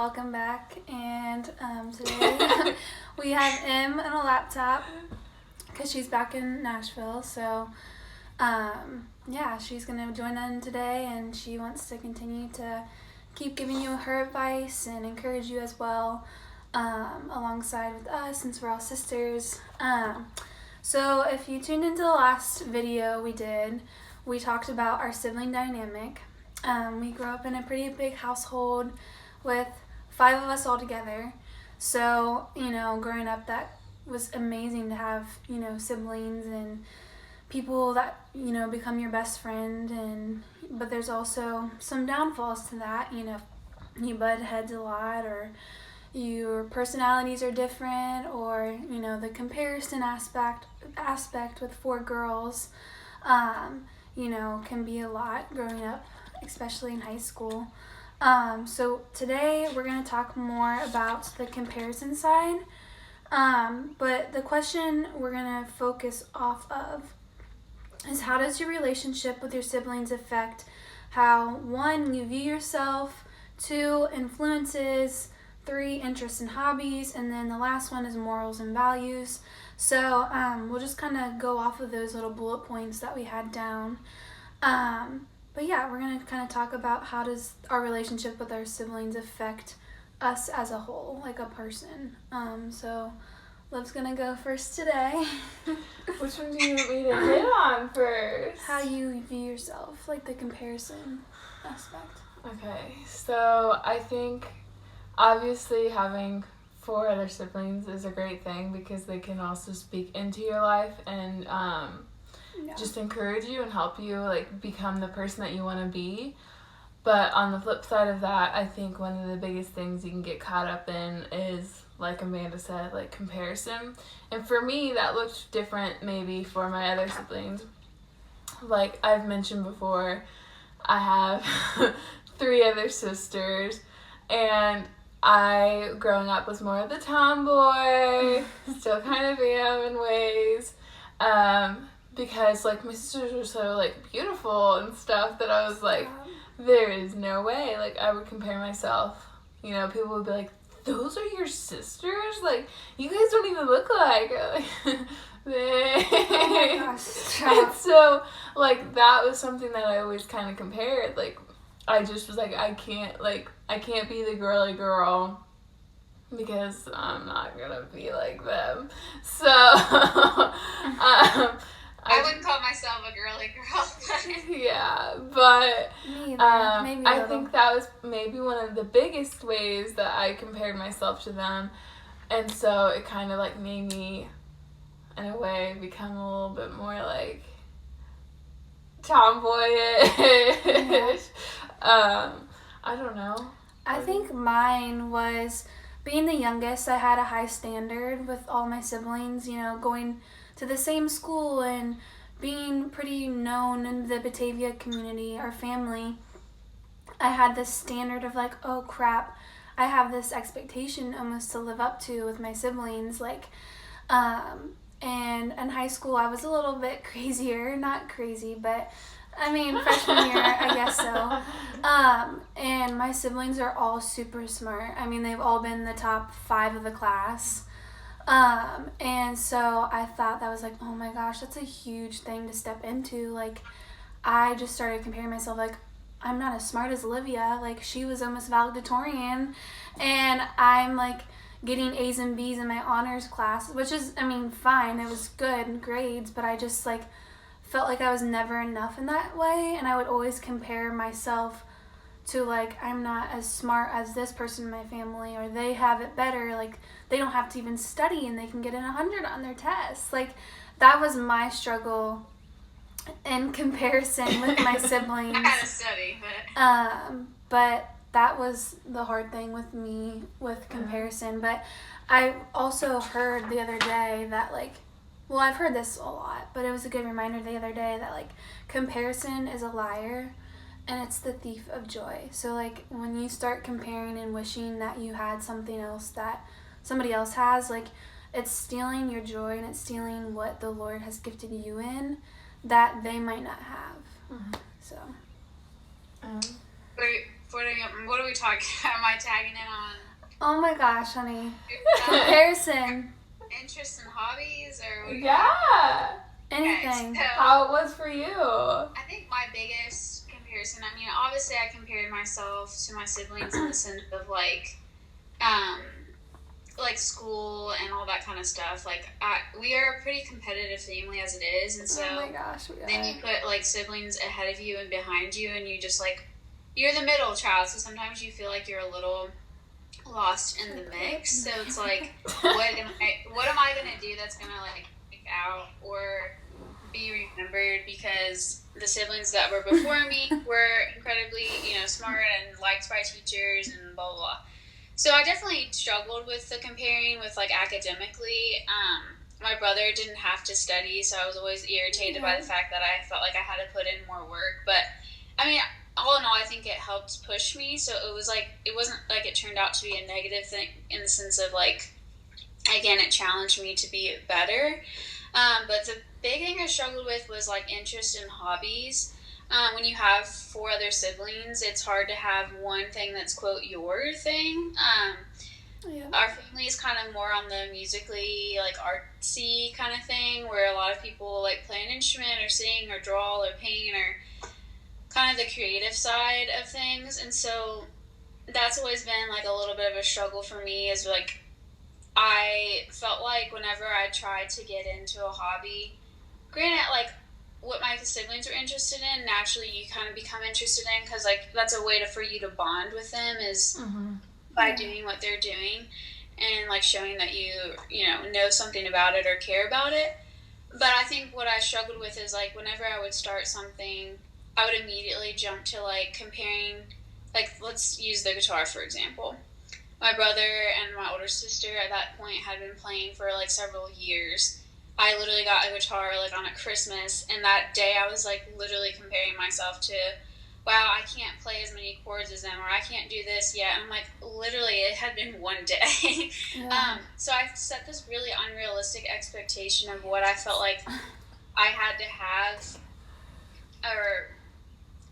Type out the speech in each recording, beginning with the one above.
welcome back. And today we have Em and a laptop because she's back in Nashville. So, she's going to join in today, and she wants to continue to keep giving you her advice and encourage you as well, alongside with us, since we're all sisters. So if you tuned into the last video we talked about our sibling dynamic. We grew up in a pretty big household with 5 of us all together. So, growing up, that was amazing to have, siblings and people that, become your best friend. But there's also some downfalls to that. You butt heads a lot, or your personalities are different, or, the comparison aspect with 4 girls, can be a lot growing up, especially in high school. So today we're going to talk more about the comparison side. But the question we're going to focus off of is, how does your relationship with your siblings affect how, 1, you view yourself, 2, influences, 3, interests and hobbies, and then the last one is morals and values. So we'll just kind of go off of those little bullet points that we had down. But yeah, we're going to kind of talk about how does our relationship with our siblings affect us as a whole, like a person. So Liv's going to go first today. Which one do you want me to hit on first? How you view yourself, like the comparison aspect. Okay, so I think obviously having 4 other siblings is a great thing because they can also speak into your life and just encourage you and help you become the person that you want to be. But on the flip side of that, I think one of the biggest things you can get caught up in is, like Amanda said, comparison. And for me, that looked different maybe for my other siblings. Like I've mentioned before, I have 3 other sisters, and I, growing up, was more of the tomboy, still kind of am in ways, because, my sisters were so, beautiful and stuff that I was like, there is no way, I would compare myself. People would be like, those are your sisters? You guys don't even look like they. Oh my gosh. And so, that was something that I always kind of compared, I just was like, I can't be the girly girl because I'm not gonna be like them. So, I wouldn't call myself a girly girl. Yeah, but Maybe I think that was maybe one of the biggest ways that I compared myself to them. And so it kind of made me, in a way, become a little bit more tomboyish. Yeah. I don't know. I think mine was, being the youngest, I had a high standard with all my siblings, going to the same school and being pretty known in the Batavia community, our family. I had this standard of oh crap, I have this expectation almost to live up to with my siblings. And in high school I was a little bit crazier, not crazy, but freshman year, I guess so. And my siblings are all super smart. They've all been the top 5 of the class. And so I thought that was oh my gosh, that's a huge thing to step into. I just started comparing myself, I'm not as smart as Olivia. She was almost valedictorian, and I'm getting A's and B's in my honors class, which is, fine. It was good grades, but I just felt like I was never enough in that way, and I would always compare myself to I'm not as smart as this person in my family, or they have it better, they don't have to even study and they can get 100 on their tests. That was my struggle in comparison with my siblings. I had to study, but but that was the hard thing with me with comparison. But I also heard the other day that I've heard this a lot, but it was a good reminder the other day that comparison is a liar and it's the thief of joy. So when you start comparing and wishing that you had something else that somebody else has, it's stealing your joy, and it's stealing what the Lord has gifted you in that they might not have. Mm-hmm. So for the what are we talking about? Am I tagging in on? Oh my gosh, honey. Comparison. Interests and hobbies, or Yeah. Anything. Okay, so How it was for you? I think my biggest comparison. I mean, obviously, I compared myself to my siblings in the sense of like school and all that kind of stuff. Like, we are a pretty competitive family as it is, and so Oh my gosh. then you put like siblings ahead of you and behind you, and you just like you're the middle child, so sometimes you feel like you're a little lost in the mix. So it's like, what am I gonna do that's gonna like stick out or be remembered? Because the siblings that were before me were incredibly, smart and liked by teachers and blah blah blah. So I definitely struggled with the comparing with like academically. My brother didn't have to study, so I was always irritated by the fact that I felt like I had to put in more work. But I mean, all in all, I think it helped push me. So it wasn't like it turned out to be a negative thing in the sense of like, again, it challenged me to be better. But the big thing I struggled with was like interest in hobbies. When you have 4 other siblings, it's hard to have one thing that's quote your thing. Our family is kind of more on the musically like artsy kind of thing, where a lot of people like play an instrument or sing or draw or paint or kind of the creative side of things. And so that's always been like a little bit of a struggle for me, is like I felt like whenever I tried to get into a hobby, granted, like what my siblings were interested in, naturally you kind of become interested in, because like that's a way for you to bond with them is by doing what they're doing and like showing that you know something about it or care about it. But I think what I struggled with is like whenever I would start something, I would immediately jump to like comparing, like let's use the guitar for example. My brother and my older sister at that point had been playing for like several years. I literally got a guitar like on a Christmas, and that day I was like literally comparing myself to, wow, I can't play as many chords as them, or I can't do this yet. And I'm like, literally, it had been one day. So I set this really unrealistic expectation of what I felt like I had to have, or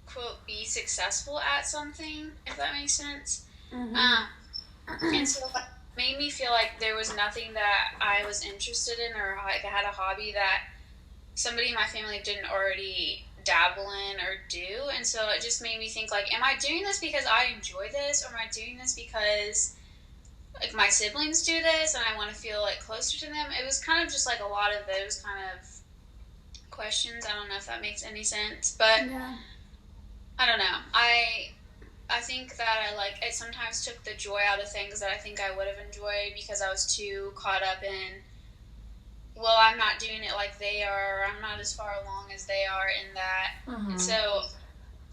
quote, be successful at something, if that makes sense. And so it made me feel like there was nothing that I was interested in, or like I had a hobby that somebody in my family didn't already dabble in or do. And so it just made me think like, am I doing this because I enjoy this, or am I doing this because like my siblings do this and I want to feel like closer to them? It was kind of just like a lot of those kind of questions. I don't know if that makes any sense, but I don't know. I think that I sometimes took the joy out of things that I think I would have enjoyed because I was too caught up in, well, I'm not doing it like they are, or I'm not as far along as they are in that. And so,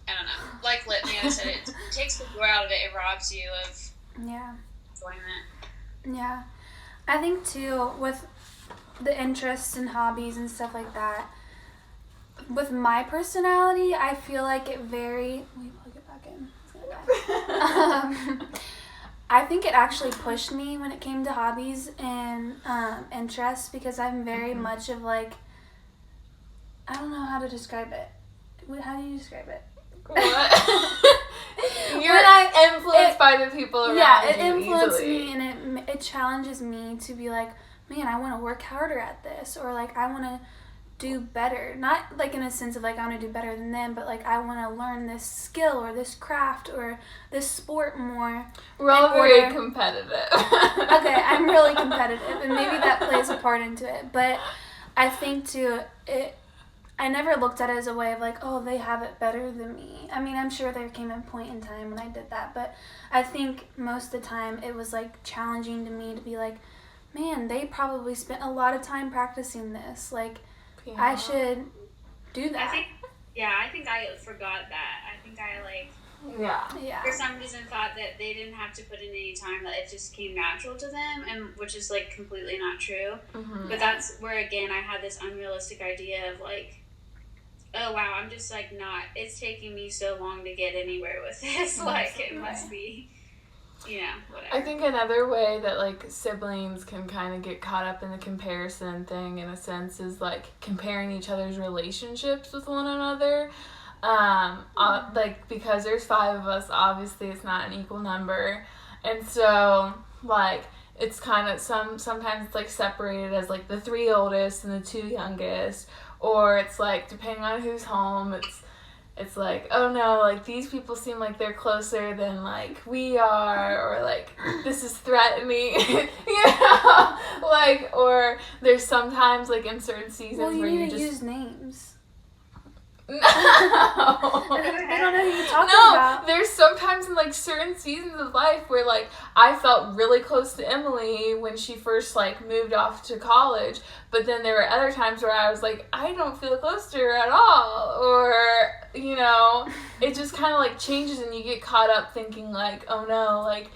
I don't know. Like Litman said, it takes the joy out of it. It robs you of enjoyment. Yeah. I think, too, with the interests and hobbies and stuff like that, with my personality, I feel like it very... Let me plug it back in. I think it actually pushed me when it came to hobbies and interests, because I'm very much of like, I don't know how to describe it. How do you describe it? What? You're influenced by the people around you. Yeah, it influenced easily. me, and it challenges me to be like, man, I want to work harder at this, or like I want to do better. Not like in a sense of like I want to do better than them, but like I want to learn this skill or this craft or this sport more. We're all very competitive. Okay, I'm really competitive, and maybe that plays a part into it. But I think too, I never looked at it as a way of like, oh, they have it better than me. I mean, I'm sure there came a point in time when I did that, but I think most of the time it was like challenging to me to be like, man, they probably spent a lot of time practicing this. Like, I should do that. I think I forgot that. I think I for some reason thought that they didn't have to put in any time, that it just came natural to them, and which is like completely not true. But that's where again I had this unrealistic idea of like, oh wow, I'm just like not, it's taking me so long to get anywhere with this. Like it must be, whatever. I think another way that like siblings can kind of get caught up in the comparison thing in a sense is like comparing each other's relationships with one another. like, because there's 5 of us, obviously it's not an equal number, and so, like, it's kind of, sometimes it's, like, separated as, like, the 3 oldest and the 2 youngest, or it's, like, depending on who's home, it's like, oh no, like, these people seem like they're closer than, like, we are, or, like, this is threatening, like, or there's sometimes, like, in certain seasons well, where you you need to just... use names. No. I don't know who you're talking about. No, there's sometimes in, like, certain seasons of life where, like, I felt really close to Emily when she first, like, moved off to college, but then there were other times where I was like, I don't feel close to her at all, or, it just kind of, like, changes, and you get caught up thinking, like, oh no, like,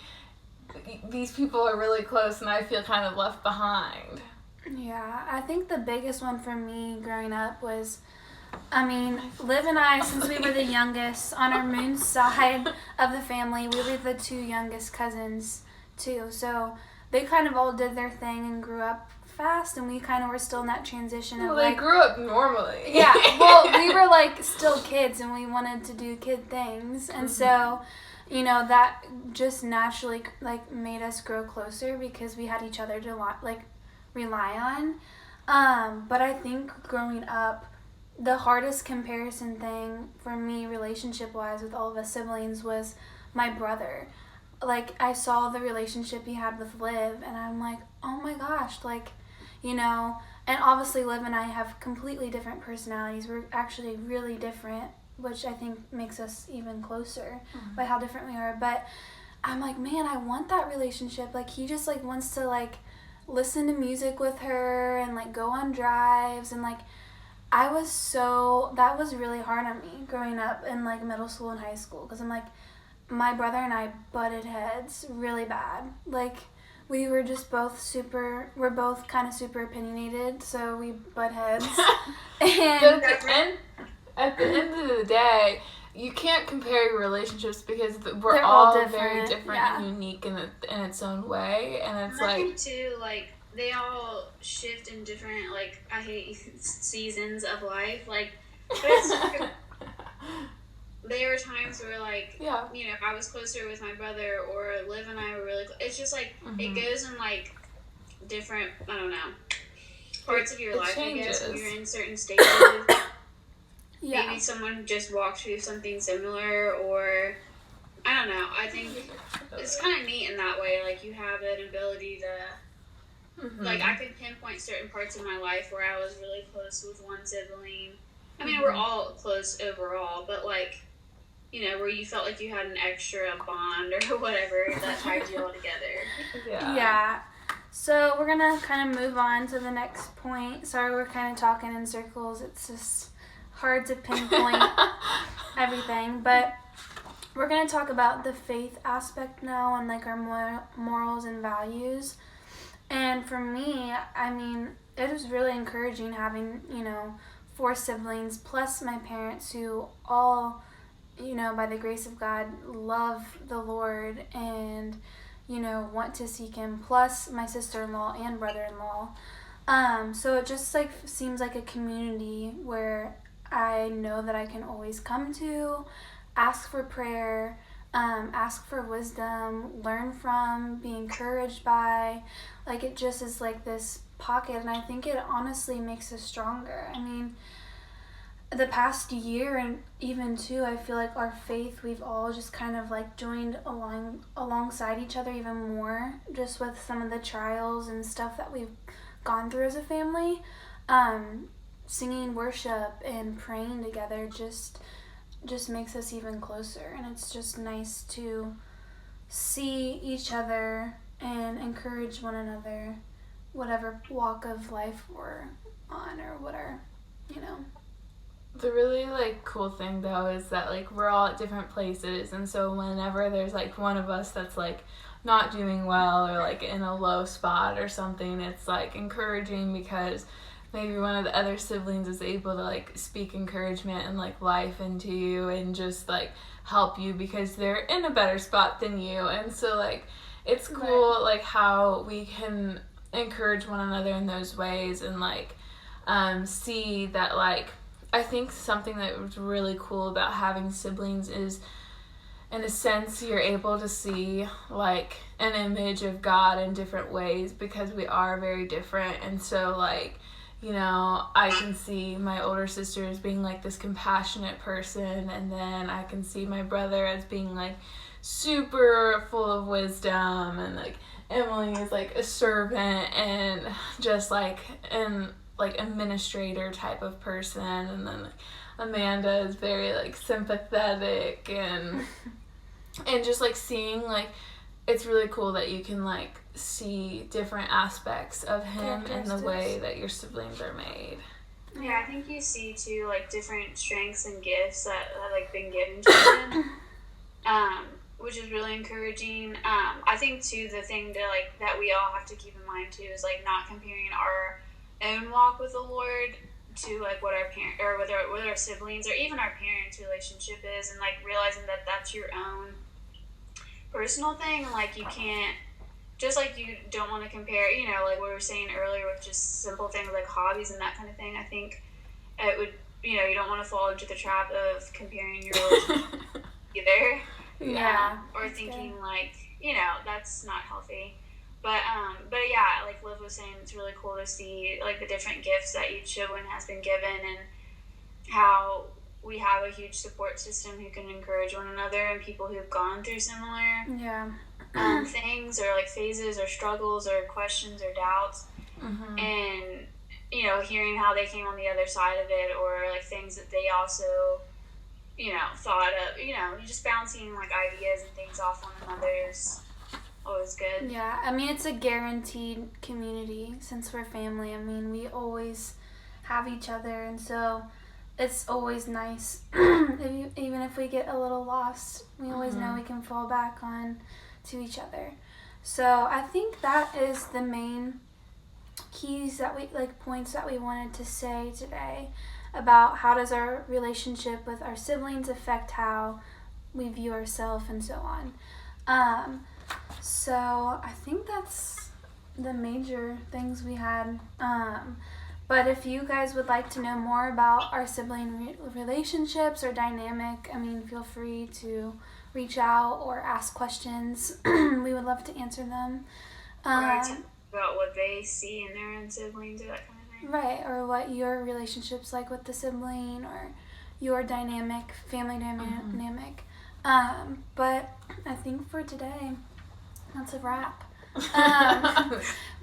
these people are really close and I feel kind of left behind. Yeah, I think the biggest one for me growing up was, Liv and I, since we were the youngest, on our moon side of the family, we were the 2 youngest cousins, too. So they kind of all did their thing and grew up fast, and we kind of were still in that transition of, well, they grew up normally. Yeah, well, we were, like, still kids, and we wanted to do kid things. And so, that just naturally, like, made us grow closer because we had each other to, like, rely on. But I think growing up, the hardest comparison thing for me, relationship-wise, with all of us siblings was my brother. Like, I saw the relationship he had with Liv, and I'm like, oh my gosh, like, and obviously Liv and I have completely different personalities. We're actually really different, which I think makes us even closer by how different we are. But I'm like, man, I want that relationship. Like, he just, like, wants to, like, listen to music with her and, like, go on drives, and, like, that was really hard on me growing up in, like, middle school and high school, because I'm like, my brother and I butted heads really bad. Like, we were just we're both kind of super opinionated, so we butt heads. And at the end of the day, you can't compare your relationships because we're they're all different. very different and unique in its own way, and it's I like... think, too, like, they all shift in different, like, I hate seasons of life, like, but it's, there are times where, like, I was closer with my brother, or Liv and I were really close. It's just, like, it goes in, like, different, I don't know, parts of your life, changes. I guess, when you're in certain stages. Yeah. Maybe someone just walked through something similar, or, I don't know, I think it's kind of neat in that way, like, you have an ability to... Like, I could pinpoint certain parts of my life where I was really close with one sibling. I mean, we're all close overall, but, like, where you felt like you had an extra bond or whatever that tied you all together. Yeah. So we're going to kind of move on to the next point. Sorry, we're kind of talking in circles. It's just hard to pinpoint everything. But we're going to talk about the faith aspect now and, like, our morals and values. And for me, it was really encouraging having, 4 siblings, plus my parents, who all, by the grace of God, love the Lord and, want to seek Him, plus my sister-in-law and brother-in-law. So it just, like, seems like a community where I know that I can always come to, ask for prayer, ask for wisdom, learn from, be encouraged by. Like, it just is like this pocket, and I think it honestly makes us stronger. I mean, the past year, and even too, I feel like our faith, we've all just kind of, like, joined alongside each other even more, just with some of the trials and stuff that we've gone through as a family. Singing worship and praying together just makes us even closer, and it's just nice to see each other and encourage one another, whatever walk of life we're on, or whatever, The really, like, cool thing, though, is that, like, we're all at different places, and so whenever there's, like, one of us that's, like, not doing well, or, like, in a low spot or something, it's, like, encouraging because maybe one of the other siblings is able to, like, speak encouragement and, like, life into you and just, like, help you because they're in a better spot than you. And so, like, it's cool, like, how we can encourage one another in those ways and, like, see that, like, I think something that was really cool about having siblings is, in a sense, you're able to see like an image of God in different ways because we are very different. And so like, you know, I can see my older sister as being like this compassionate person, and then I can see my brother as being like super full of wisdom, and like Emily is like a servant and just like administrator type of person, and then like Amanda is very like sympathetic and just like seeing like it's really cool that you can like see different aspects of him in the way that your siblings are made. Yeah, I think you see too like different strengths and gifts that have like been given to him, which is really encouraging. I think too the thing that we all have to keep in mind too is like not comparing our own walk with the Lord to like what our parent or with our siblings or even our parents' relationship is, and like realizing that that's your own personal thing. Like you can't, just like you don't want to compare, you know, like what we were saying earlier with just simple things like hobbies and that kind of thing. I think it would, you know, you don't want to fall into the trap of comparing your relationship either. Yeah. Or thinking good. Like, you know, that's not healthy. But yeah, like Liv was saying, it's really cool to see like the different gifts that each sibling has been given, and how we have a huge support system who can encourage one another and people who've gone through similar things or like phases or struggles or questions or doubts. Mm-hmm. And, you know, hearing how they came on the other side of it, or like things that they also, you know, thought of, you know, just bouncing like ideas and things off one another is always good. Yeah, I mean, it's a guaranteed community since we're family. I mean, we always have each other, and so it's always nice. Even if we get a little lost, we always know we can fall back on to each other. So I think that is the main keys that we, like, points that we wanted to say today about how does our relationship with our siblings affect how we view ourselves and so on. So I think that's the major things we had. But if you guys would like to know more about our sibling relationships or dynamic, I mean, feel free to reach out or ask questions. We would love to answer them. Or talk about what they see in their own siblings or that kind of thing. Right, or what your relationship's like with the sibling, or your dynamic, family dynamic. But I think for today, that's a wrap.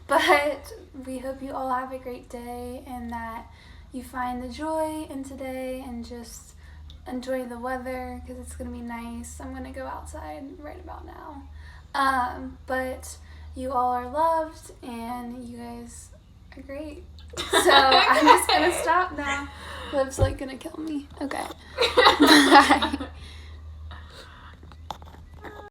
But we hope you all have a great day, and that you find the joy in today, and just enjoy the weather because it's going to be nice. I'm going to go outside right about now. But you all are loved, and you guys are great. So I'm just going to stop now. Liv's like going to kill me. Okay. Bye.